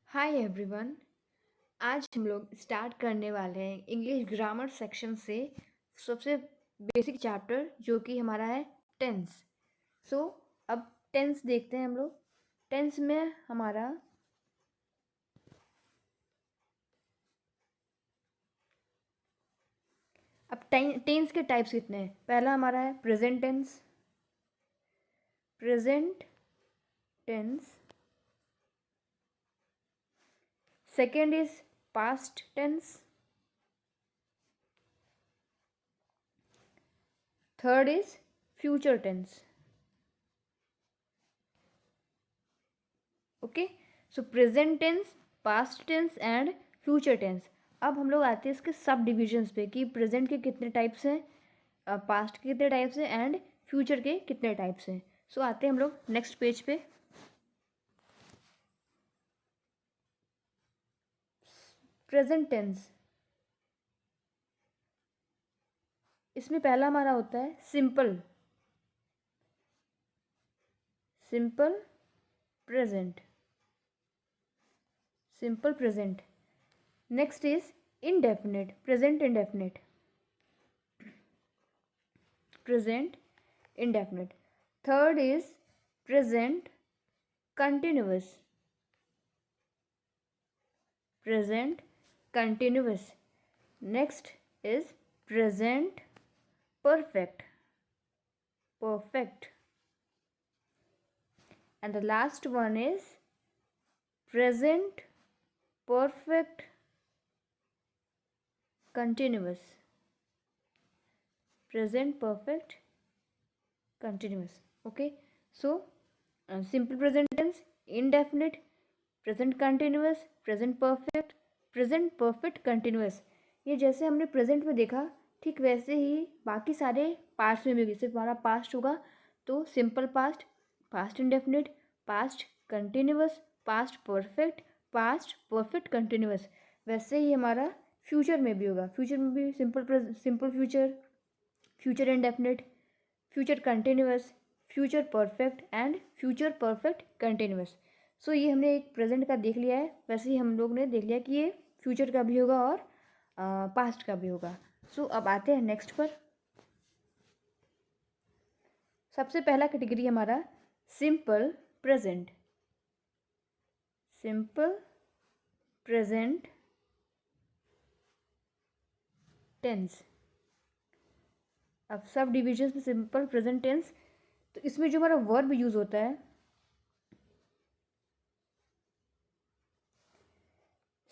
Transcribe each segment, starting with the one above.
Hi everyone. आज हम लोग स्टार्ट करने वाले हैं इंग्लिश ग्रामर सेक्शन से सबसे बेसिक चैप्टर जो कि हमारा है टेंस। सो अब टेंस देखते हैं हम लोग। टेंस में हमारा अब टेंस के टाइप्स कितने हैं। पहला हमारा है present tense. Present tense. Second is past tense. Third is future tense. Okay, so present tense, past tense and future tense. अब हम लोग आते हैं इसके सब डिविजन्स पे कि प्रेजेंट के कितने टाइप्स हैं, पास्ट के कितने टाइप्स हैं एंड फ्यूचर के कितने टाइप्स हैं। सो आते हैं हम लोग नेक्स्ट पेज पे। प्रेजेंट टेंस, इसमें पहला हमारा होता है simple. Simple present. Simple present. Next is indefinite, present indefinite. Present indefinite. Third is present continuous. Present continuous. Next is present perfect. Perfect. And the last one is present perfect continuous. Present perfect continuous. Okay, so simple present tense, indefinite, present continuous, present perfect, present perfect continuous. ये जैसे हमने present में देखा ठीक वैसे ही बाकी सारे past में भी सिर्फ हमारा पास्ट होगा तो simple past, past indefinite, past continuous, past perfect, past perfect continuous. वैसे ही हमारा फ्यूचर में भी होगा। फ्यूचर में भी simple future, future indefinite, future continuous, future perfect and future perfect continuous. So ये हमने एक प्रेजेंट का देख लिया है। वैसे ही हम लोग ने देख लिया कि ये फ्यूचर का भी होगा और पास्ट का भी होगा। सो अब आते हैं नेक्स्ट पर। सबसे पहला कैटेगरी हमारा simple present. Simple present tense. अब सब डिविजन्स में सिंपल प्रेजेंट टेंस, तो इसमें जो हमारा वर्ब यूज होता है,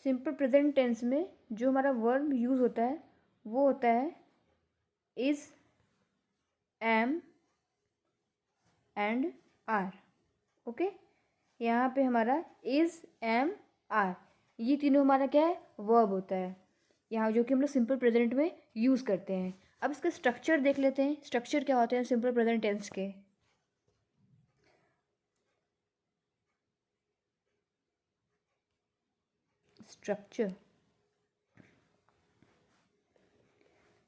सिंपल प्रेजेंट टेंस में जो हमारा वर्ब यूज होता है वो होता है is, am and are. Okay, यहाँ पे हमारा इज, एम, आर, ये तीनों हमारा क्या है, वर्ब होता है यहाँ, जो कि हम लोग सिंपल प्रेजेंट में यूज़ करते हैं। अब इसका स्ट्रक्चर देख लेते हैं। स्ट्रक्चर क्या होते हैं सिंपल प्रेजेंट टेंस के। स्ट्रक्चर,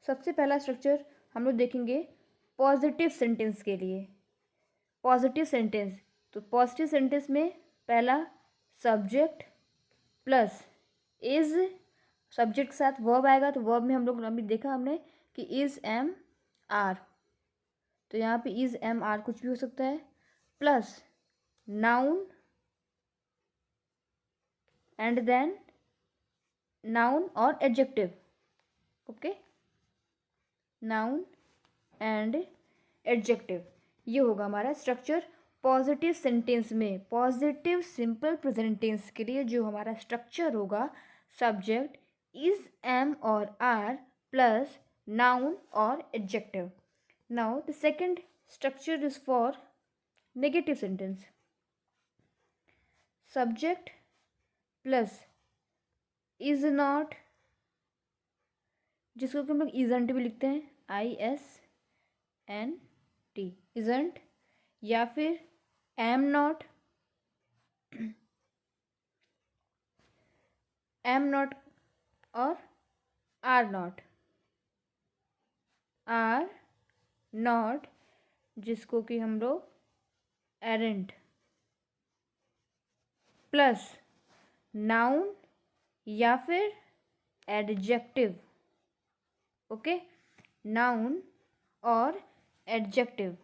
सबसे पहला स्ट्रक्चर हम लोग देखेंगे पॉजिटिव सेंटेंस के लिए। पॉजिटिव सेंटेंस, तो पॉजिटिव सेंटेंस में पहला सब्जेक्ट प्लस इज, सब्जेक्ट के साथ वर्ब आएगा तो वर्ब में हम लोग अभी देखा हमने कि इज, एम, आर, तो यहाँ पे इज, एम, आर कुछ भी हो सकता है, plus noun and then noun और adjective. Okay, noun and adjective, ये होगा हमारा स्ट्रक्चर पॉजिटिव सेंटेंस में। पॉजिटिव सिंपल प्रेजेंट टेंस के लिए जो हमारा स्ट्रक्चर होगा, सब्जेक्ट इज, एम और आर प्लस नाउन और adjective. Now the second structure is for negative sentence. Subject plus is not, जिसको कि हम लोग इजंट भी लिखते हैं, ISNT, इजंट, या फिर एम नॉट, एम नॉट और आर नॉट, आर नॉट, जिसको कि हम लोग एरेंट, प्लस नाउन या फिर एडजेक्टिव। ओके, नाउन और एडजेक्टिव।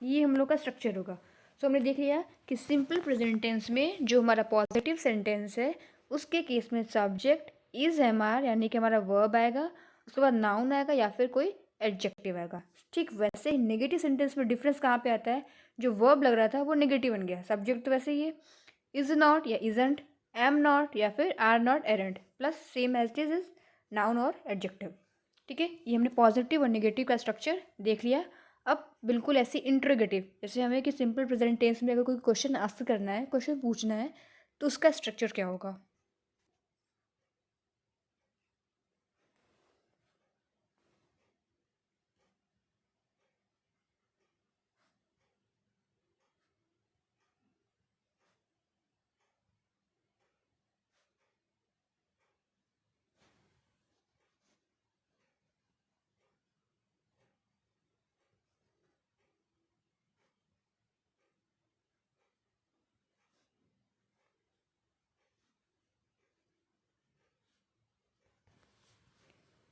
ये हम लोग का स्ट्रक्चर होगा। सो हमने देख लिया कि सिंपल प्रेजेंट टेंस में जो हमारा पॉजिटिव सेंटेंस है उसके केस में सब्जेक्ट इज एमआर यानी कि हमारा वर्ब आएगा, उसके बाद नाउन आएगा या फिर कोई एडजेक्टिव आएगा। ठीक वैसे ही नेगेटिव सेंटेंस में डिफरेंस कहाँ पे आता है, जो वर्ब लग रहा था वो नेगेटिव बन गया, सब्जेक्ट तो वैसे ही है, इज नॉट या इजंट, एम नॉट या फिर are not aren't, plus same as it is noun और एडजेक्टिव। ठीक है, ये हमने पॉजिटिव और नेगेटिव का स्ट्रक्चर देख लिया। अब बिल्कुल ऐसे इंट्रोगेटिव, जैसे हमें कि सिंपल प्रेजेंट टेंस में अगर कोई क्वेश्चन आंसर करना है, क्वेश्चन पूछना है, तो उसका स्ट्रक्चर क्या होगा।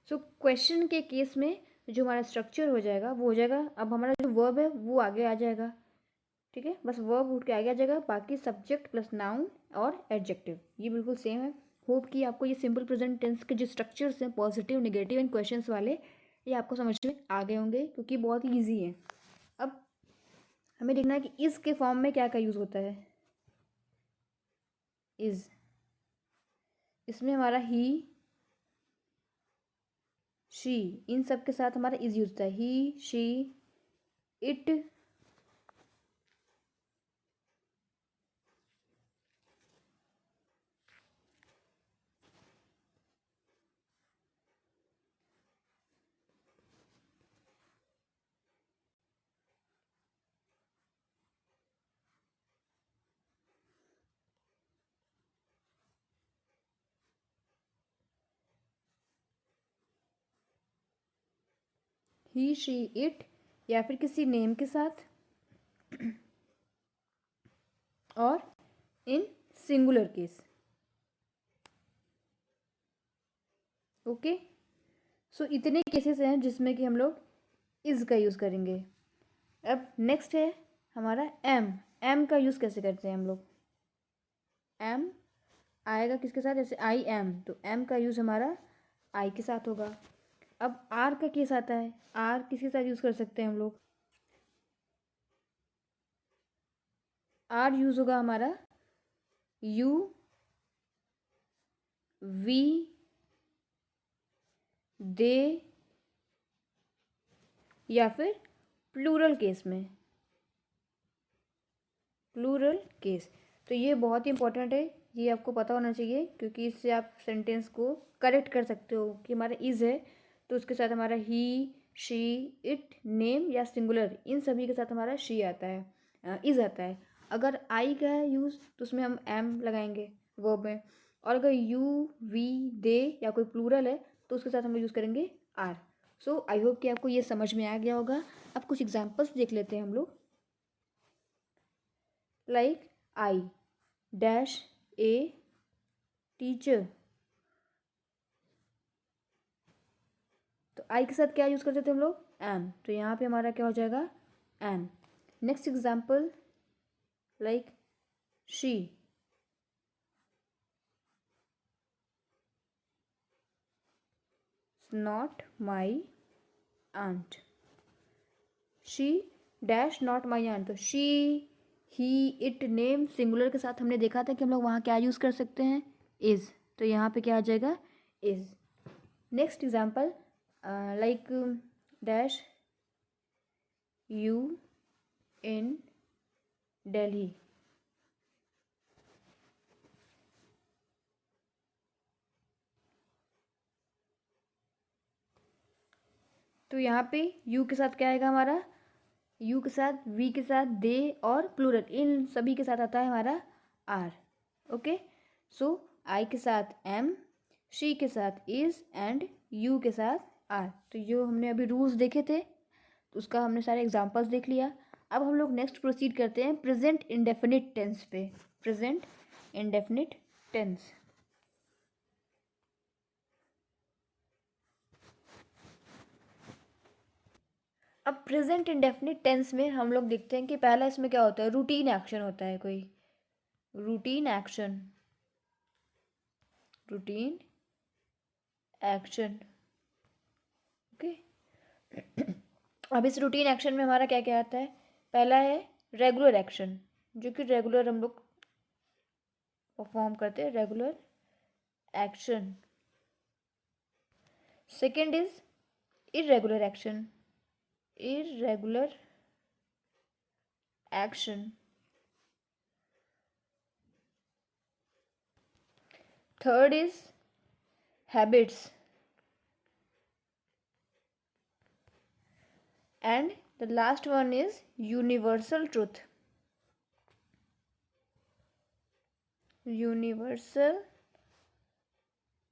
सो क्वेश्चन के केस में जो हमारा स्ट्रक्चर हो जाएगा वो हो जाएगा, अब हमारा जो वर्ब है वो आगे आ जाएगा। ठीक है, बस वर्ब उठ के आगे आ जाएगा, बाकी सब्जेक्ट प्लस नाउन और एडजेक्टिव ये बिल्कुल सेम है। होप कि आपको ये सिंपल प्रेजेंट टेंस के जो स्ट्रक्चर्स हैं पॉजिटिव नेगेटिव एंड क्वेश्चंस वाले, ये आपको समझ में आ गए होंगे क्योंकि बहुत ही ईजी है। अब हमें देखना है कि इस के फॉर्म में क्या क्या यूज़ होता है। इज़, इसमें हमारा ही शी इन सब के साथ हमारा इज यूज होता है, he she it, he she it, या फिर किसी नेम के साथ, और in singular case. Okay, so इतने केसेस हैं जिसमें कि हम लोग इज़ का यूज़ करेंगे। अब नेक्स्ट है हमारा एम। एम का यूज़ कैसे करते हैं हम लोग। एम आएगा किसके साथ, जैसे आई एम, तो एम का यूज़ हमारा आई के साथ होगा। अब आर का केस आता है, आर किसके साथ यूज़ कर सकते हैं हम लोग। आर यूज़ होगा हमारा यू, वी, दे, या फिर प्लूरल केस में, प्लूरल केस। तो ये बहुत ही इंपॉर्टेंट है, ये आपको पता होना चाहिए क्योंकि इससे आप सेंटेंस को करेक्ट कर सकते हो कि हमारा इज़ है तो उसके साथ हमारा ही शी इट नेम या सिंगुलर इन सभी के साथ हमारा शी आता है, इज़ आता है। अगर आई का है यूज़ तो उसमें हम एम लगाएंगे वर्ब में, और अगर यू वी दे या कोई प्लूरल है तो उसके साथ हम यूज़ करेंगे आर। सो आई होप कि आपको ये समझ में आ गया होगा। अब कुछ एग्जांपल्स देख लेते हैं हम लोग। Like I dash a teacher, तो आई के साथ क्या यूज़ करते थे हम लोग, एम, तो यहाँ पे हमारा क्या हो जाएगा, am. Next example like she, not my aunt, she dash not my aunt, तो she he it name singular के साथ हमने देखा था कि हम लोग वहाँ क्या यूज़ कर सकते हैं, इज़, तो यहाँ पे क्या आ जाएगा, is. Next example like dash you in Delhi, तो यहाँ पे यू के साथ क्या आएगा हमारा, यू के साथ वी के साथ दे और प्लूरल इन सभी के साथ आता है हमारा आर। ओके, सो आई के साथ एम, शी के साथ इज एंड यू के साथ आर। तो जो हमने अभी रूल्स देखे थे तो उसका हमने सारे एग्जांपल्स देख लिया। अब हम लोग नेक्स्ट प्रोसीड करते हैं प्रेजेंट इंडेफिनिट टेंस पे। Present indefinite tense. अब प्रेजेंट इंडेफिनिट टेंस में हम लोग देखते हैं कि पहला इसमें क्या होता है, रूटीन एक्शन होता है कोई, routine action, routine action. Okay. अब इस रूटीन एक्शन में हमारा क्या क्या आता है, पहला है रेगुलर एक्शन, जो कि रेगुलर हम लोग परफॉर्म करते हैं, regular action. Second is irregular action, irregular action. Third is habits, and the last one is universal truth, universal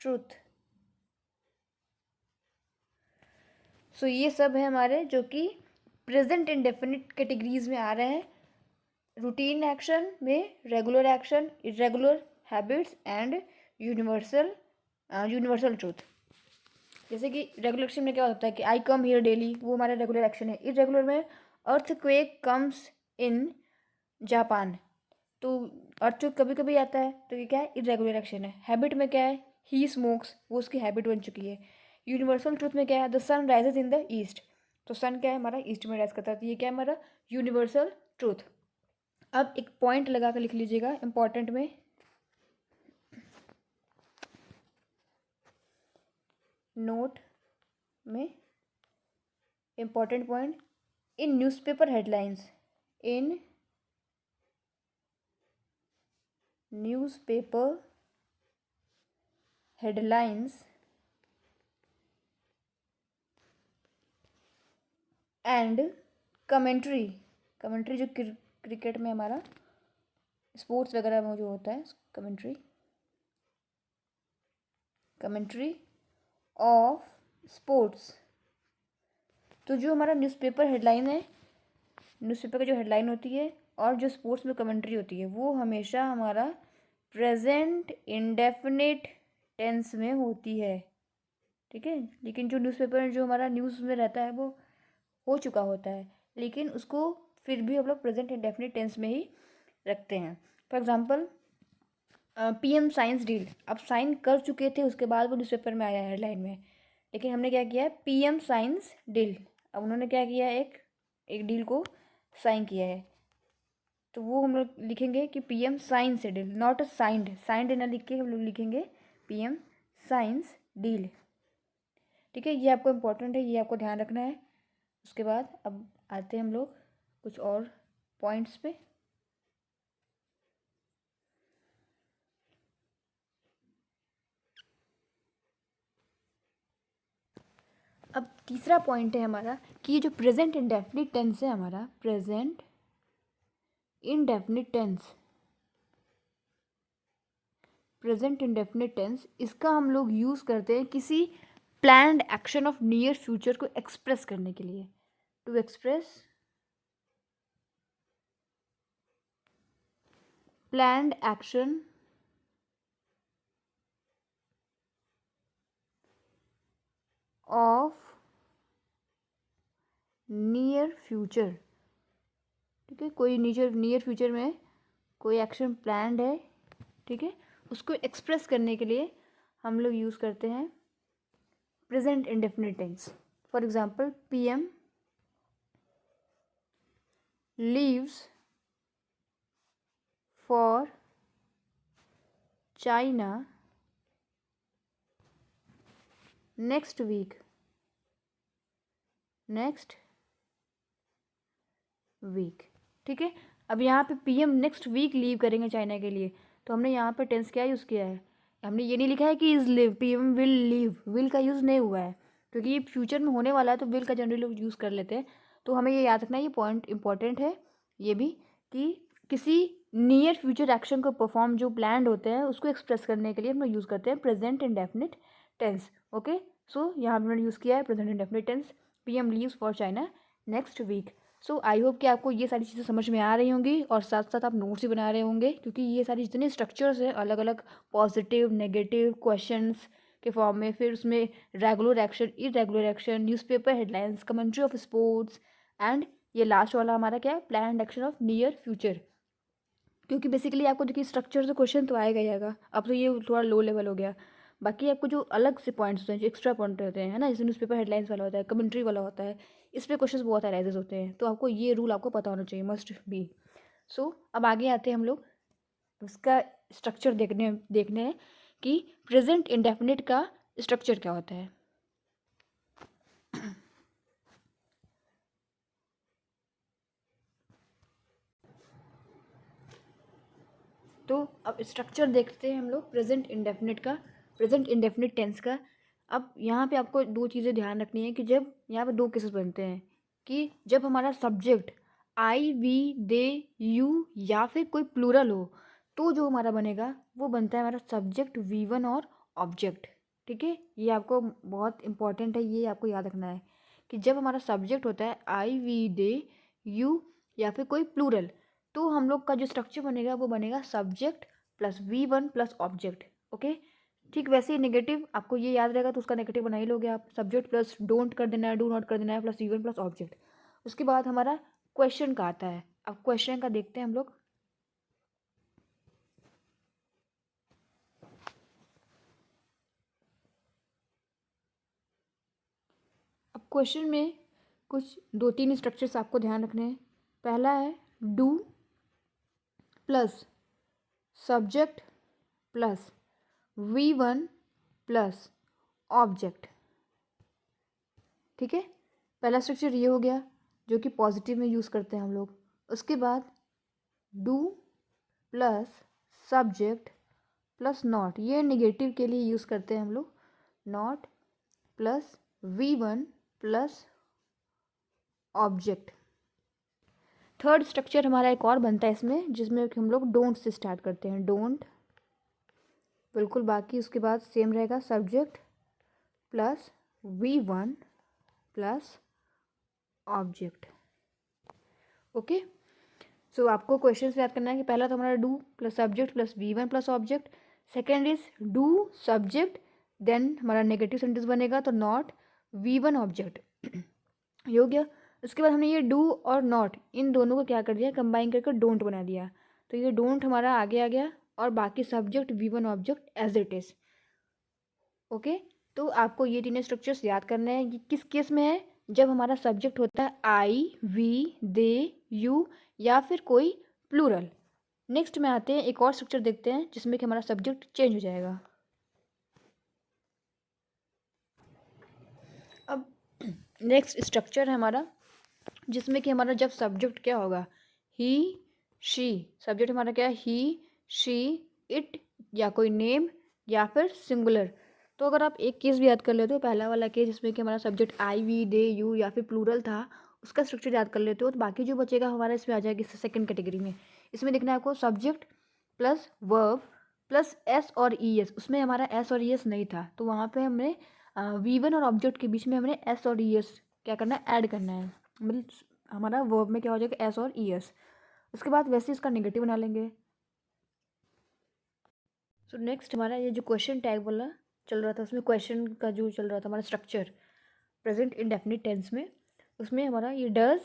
truth। सो ये सब है हमारे जो कि प्रेजेंट इंडेफिनिट कैटेगरीज में आ रहे हैं। रूटीन एक्शन में regular action, irregular, habits and universal, universal truth. जैसे कि रेगुलर एक्शन में क्या होता है कि आई कम हियर डेली, वो हमारा रेगुलर एक्शन है। इरेगुलर में अर्थक्वेक कम्स इन जापान, तो अर्थक्वेक कभी कभी आता है, तो ये क्या है, इरेगुलर एक्शन है। हैबिट में क्या है, ही स्मोक्स, वो उसकी हैबिट बन चुकी है। यूनिवर्सल ट्रूथ में क्या है, the sun rises in the east, तो सन क्या है हमारा, ईस्ट में राइज करता है, तो ये क्या है हमारा यूनिवर्सल ट्रूथ। अब एक पॉइंट लगा कर लिख लीजिएगा इंपॉर्टेंट में, नोट में important point, in newspaper headlines, in newspaper headlines and commentary, commentary जो क्रिकेट में हमारा स्पोर्ट्स वगैरह में जो होता है, कमेंट्री, कमेंट्री ऑफ स्पोर्ट्स। तो जो हमारा न्यूज़पेपर हेडलाइन है, न्यूज़पेपर की जो हेडलाइन होती है और जो स्पोर्ट्स में कमेंट्री होती है, वो हमेशा हमारा प्रेजेंट इंडेफिनिट टेंस में होती है, ठीक है। लेकिन जो न्यूज़पेपर जो हमारा न्यूज़ में रहता है वो हो चुका होता है, लेकिन उसको फिर भी हम लोग प्रेजेंट इंडेफिनिट टेंस में ही रखते हैं। For example PM science deal, अब साइन कर चुके थे उसके बाद वो न्यूज़पेपर में आया हेडलाइन में, लेकिन हमने क्या किया है, पीएम साइंस डील, अब उन्होंने क्या किया है, एक डील को साइन किया है, तो वो हम लोग लिखेंगे कि PM science deal, not a signed, signed ना लिख के हम लोग लिखेंगे पीएम साइंस डील, ठीक है। ये आपको इम्पोर्टेंट है, ये आपको ध्यान रखना है। उसके बाद अब आते हैं हम लोग कुछ और पॉइंट्स पे। अब तीसरा पॉइंट है हमारा कि ये जो प्रेजेंट इंडेफिनिट टेंस है हमारा, present indefinite tense, present indefinite tense, इसका हम लोग यूज़ करते हैं किसी planned action of near future को एक्सप्रेस करने के लिए, to express planned action of near future, ठीक है। कोई नियर फ्यूचर में कोई एक्शन प्लान्ड है, ठीक है, उसको एक्सप्रेस करने के लिए हम लोग यूज़ करते हैं present indefinite tense. For example PM leaves for China next week, next week, ठीक है। अब यहाँ पे पीएम नेक्स्ट वीक लीव करेंगे चाइना के लिए, तो हमने यहाँ पे टेंस क्या यूज़ किया है, हमने ये नहीं लिखा है कि is live, PM will leave, will का यूज़ नहीं हुआ है, क्योंकि ये फ्यूचर में होने वाला है तो विल का जनरली लोग यूज़ कर लेते हैं। तो हमें ये याद रखना है, ये पॉइंट इंपॉर्टेंट है ये भी, कि किसी नियर फ्यूचर एक्शन को परफॉर्म जो प्लान्ड होते हैं उसको एक्सप्रेस करने के लिए हम लोग यूज़ करते हैं present indefinite tense. Okay, so यहाँ पर मैंने यूज़ किया है present indefinite tense, PM leaves for China next week. So I hope कि आपको ये सारी चीज़ें समझ में आ रही होंगी और साथ साथ आप नोट्स भी बना रहे होंगे, क्योंकि ये सारी जितने स्ट्रक्चर्स हैं अलग अलग पॉजिटिव नेगेटिव क्वेश्चंस के फॉर्म में, फिर उसमें regular action, irregular action, newspaper headlines, commentary of sports and ये लास्ट वाला हमारा क्या है, plan action of near future. क्योंकि बेसिकली आपको देखिए स्ट्रक्चर से क्वेश्चन तो आएगा ही आएगा, अब तो ये थोड़ा लो लेवल हो गया। बाकी आपको जो अलग से पॉइंट्स होते हैं, जो एक्स्ट्रा पॉइंट होते हैं, है ना, जैसे न्यूज़पेपर हेडलाइंस वाला होता है, कमेंट्री वाला होता है, इस पर क्वेश्चन बहुत अराइजेस होते हैं, तो आपको ये रूल आपको पता होना चाहिए, मस्ट बी। सो अब आगे आते हैं हम लोग उसका स्ट्रक्चर देखने हैं कि प्रेजेंट इंडेफिनिट का स्ट्रक्चर क्या होता है। तो अब स्ट्रक्चर देखते हैं हम लोग प्रेजेंट इंडेफिनिट का, प्रेजेंट इंडेफिनिट टेंस का। अब यहाँ पे आपको दो चीज़ें ध्यान रखनी है कि जब यहाँ पे दो केसेस बनते हैं कि जब हमारा subject I, we, they, you या फिर कोई प्लूरल हो, तो जो हमारा बनेगा वो बनता है हमारा सब्जेक्ट V1 और ऑब्जेक्ट। ठीक है, ये आपको बहुत इंपॉर्टेंट है, ये आपको याद रखना है कि जब हमारा सब्जेक्ट होता है आई, वी, दे, यू या फिर कोई प्लूरल, तो हम लोग का जो स्ट्रक्चर बनेगा वो बनेगा subject plus V1 plus object. Okay, ठीक वैसे ही नेगेटिव आपको ये याद रहेगा तो उसका नेगेटिव बना ही लोगे आप, सब्जेक्ट प्लस डोंट कर देना है, डू नॉट कर देना है, प्लस V1 प्लस ऑब्जेक्ट। उसके बाद हमारा क्वेश्चन का आता है। अब क्वेश्चन का देखते हैं हम लोग। अब क्वेश्चन में कुछ दो तीन स्ट्रक्चर्स आपको ध्यान रखने हैं। पहला है do plus subject plus V1 plus object. ठीक है, पहला स्ट्रक्चर ये हो गया जो कि पॉजिटिव में यूज़ करते हैं हम लोग। उसके बाद do plus subject plus not, ये नेगेटिव के लिए यूज़ करते हैं हम लोग, not plus V1 plus object. Third structure हमारा एक और बनता है इसमें, जिसमें हम लोग डोंट से स्टार्ट करते हैं, डोंट बिल्कुल, बाकी उसके बाद सेम रहेगा, subject plus V1 plus object. Okay, so आपको क्वेश्चन याद करना है कि पहला तो हमारा do plus subject plus V1 plus object, second is do subject, then हमारा नेगेटिव सेंटेंस बनेगा तो नॉट V1 ऑब्जेक्ट। ये हो गया। उसके बाद हमने ये डू और नॉट इन दोनों को क्या कर दिया, कंबाइन करके डोंट बना दिया, तो ये डोंट हमारा आगे आ गया और बाकी subject V1 object as it is. Okay, तो आपको ये तीनों स्ट्रक्चर्स याद करने हैं। ये किस केस में है, जब हमारा सब्जेक्ट होता है आई, वी, दे, यू या फिर कोई प्लूरल। नेक्स्ट में आते हैं, एक और स्ट्रक्चर देखते हैं जिसमें कि हमारा सब्जेक्ट चेंज हो जाएगा। अब नेक्स्ट स्ट्रक्चर है हमारा जिसमें कि हमारा जब सब्जेक्ट क्या होगा, ही, शी, सब्जेक्ट हमारा क्या है, ही, शी, इट या कोई नेम या फिर सिंगुलर। तो अगर आप एक केस भी याद कर लेते हो, पहला वाला केस जिसमें कि हमारा subject I, we, they, you या फिर प्लूरल था, उसका स्ट्रक्चर याद कर लेते हो, तो बाकी जो बचेगा हमारा इसमें आ जाएगा सेकंड कैटेगरी में। इसमें देखना है आपको subject plus verb plus S और ई एस, उसमें हमारा एस और ई एस नहीं था, तो वहाँ पे हमने V1 और ऑब्जेक्ट के बीच में हमने एस और ई एस क्या करना है, ऐड करना है, मतलब हमारा वर्ब में क्या हो जाएगा, एस और ई एस। उसके बाद वैसे इसका नेगेटिव बना लेंगे। सो नेक्स्ट हमारा ये जो क्वेश्चन टैग वाला चल रहा था, उसमें क्वेश्चन का जो चल रहा था हमारा स्ट्रक्चर प्रेजेंट इंडेफिनिट टेंस में, उसमें हमारा ये डज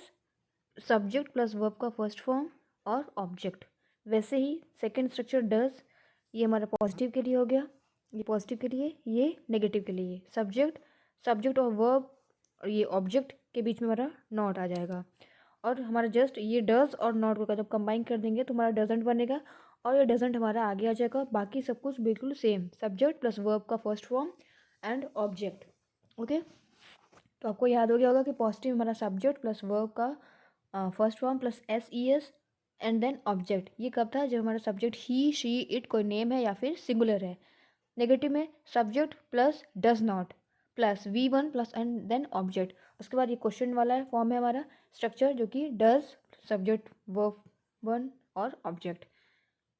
सब्जेक्ट प्लस वर्ब का फर्स्ट फॉर्म और ऑब्जेक्ट। वैसे ही सेकंड स्ट्रक्चर डज, ये हमारा पॉजिटिव के लिए हो गया, ये पॉजिटिव के लिए, ये नेगेटिव के लिए, सब्जेक्ट, सब्जेक्ट और वर्ब और ये ऑब्जेक्ट के बीच में हमारा नॉट आ जाएगा। और हमारा जस्ट ये डज और नॉट को जब कंबाइन कर देंगे तो हमारा डजेंट बनेगा और ये डजेंट हमारा आगे आ जाएगा। बाकी सब कुछ बिल्कुल सेम, सब्जेक्ट प्लस वर्ब का first form and object. Okay, तो आपको याद हो गया होगा कि पॉजिटिव हमारा सब्जेक्ट प्लस वर्ब का first form plus S E S and then object. ये कब था, जब हमारा सब्जेक्ट ही, शी, इट कोई नेम है या फिर सिंगुलर है। नेगेटिव में subject plus does not plus V1 plus and then object. उसके बाद ये क्वेश्चन वाला फॉर्म है हमारा स्ट्रक्चर, जो कि डज सब्जेक्ट वर्ब 1 और ऑब्जेक्ट।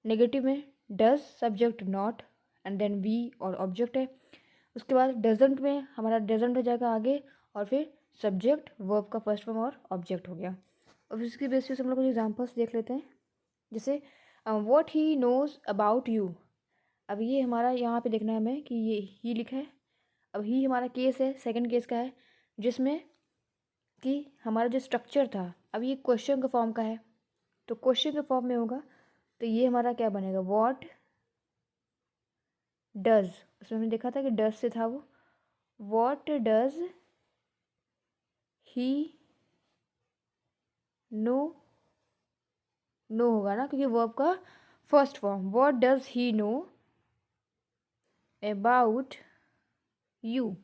नेगेटिव में does subject not and then V और ऑब्जेक्ट है। उसके बाद डजंट में हमारा डजंट हो जाएगा आगे, और फिर सब्जेक्ट वर्ब का फर्स्ट फॉर्म और ऑब्जेक्ट हो गया। अब इसकी बेसिस हम लोग कुछ एग्जांपल्स देख लेते हैं। जैसे what he knows about you. अब ये हमारा यहाँ पे देखना है हमें कि ये ही लिखा है। अब ही हमारा केस है, सेकंड केस का है, जिसमें कि हमारा जो स्ट्रक्चर था अब ये क्वेश्चन का फॉर्म का है, तो क्वेश्चन के फॉर्म में होगा, तो ये हमारा क्या बनेगा, व्हाट डज। उसमें हमने देखा था कि डज से था वो, what does he know, know होगा ना क्योंकि वर्ब का first form, what does he know about you.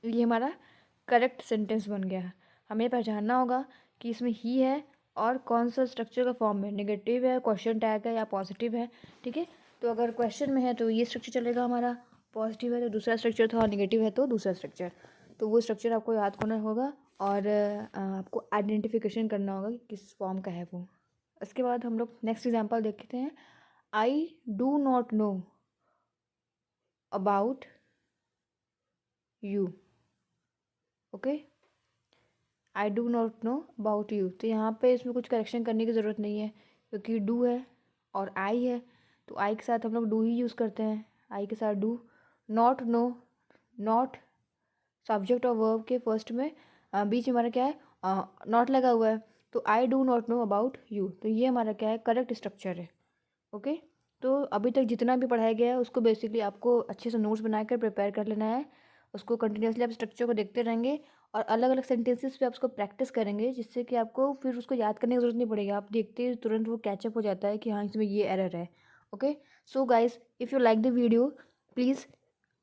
ये हमारा करेक्ट सेंटेंस बन गया। हमें पहचानना होगा कि इसमें ही है और कौन सा स्ट्रक्चर का फॉर्म है, नेगेटिव है, क्वेश्चन टैग है या पॉजिटिव है। ठीक है, तो अगर क्वेश्चन में है तो ये स्ट्रक्चर चलेगा हमारा, पॉजिटिव है तो दूसरा स्ट्रक्चर था, और नेगेटिव है तो दूसरा स्ट्रक्चर। तो वो स्ट्रक्चर आपको याद करना होगा और आपको आइडेंटिफिकेशन करना होगा कि किस फॉर्म का है वो। इसके बाद हम लोग नेक्स्ट एग्जाम्पल देखते हैं। I do not know about you. Okay, I do not know about you, तो यहाँ पे इसमें कुछ करेक्शन करने की ज़रूरत नहीं है क्योंकि डू है और आई है, तो आई के साथ हम लोग डू ही यूज़ करते हैं, आई के साथ do. Not know, not subject और वर्ब के फर्स्ट में बीच में हमारा क्या है, नॉट लगा हुआ है, तो I do not know about you, तो ये हमारा क्या है, करेक्ट स्ट्रक्चर है। ओके, तो अभी तक जितना भी पढ़ाया गया है उसको बेसिकली आपको अच्छे से नोट्स बनाकर प्रिपेयर कर लेना है। उसको कंटिन्यूसली आप स्ट्रक्चर को देखते रहेंगे और अलग अलग सेंटेंसेस पे आप उसको प्रैक्टिस करेंगे, जिससे कि आपको फिर उसको याद करने की ज़रूरत नहीं पड़ेगी, आप देखते ही तुरंत वो कैचअप हो जाता है कि हाँ इसमें ये एरर है। Okay, so guys if you like the video please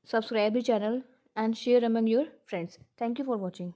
subscribe the channel and share among your friends. Thank you for watching.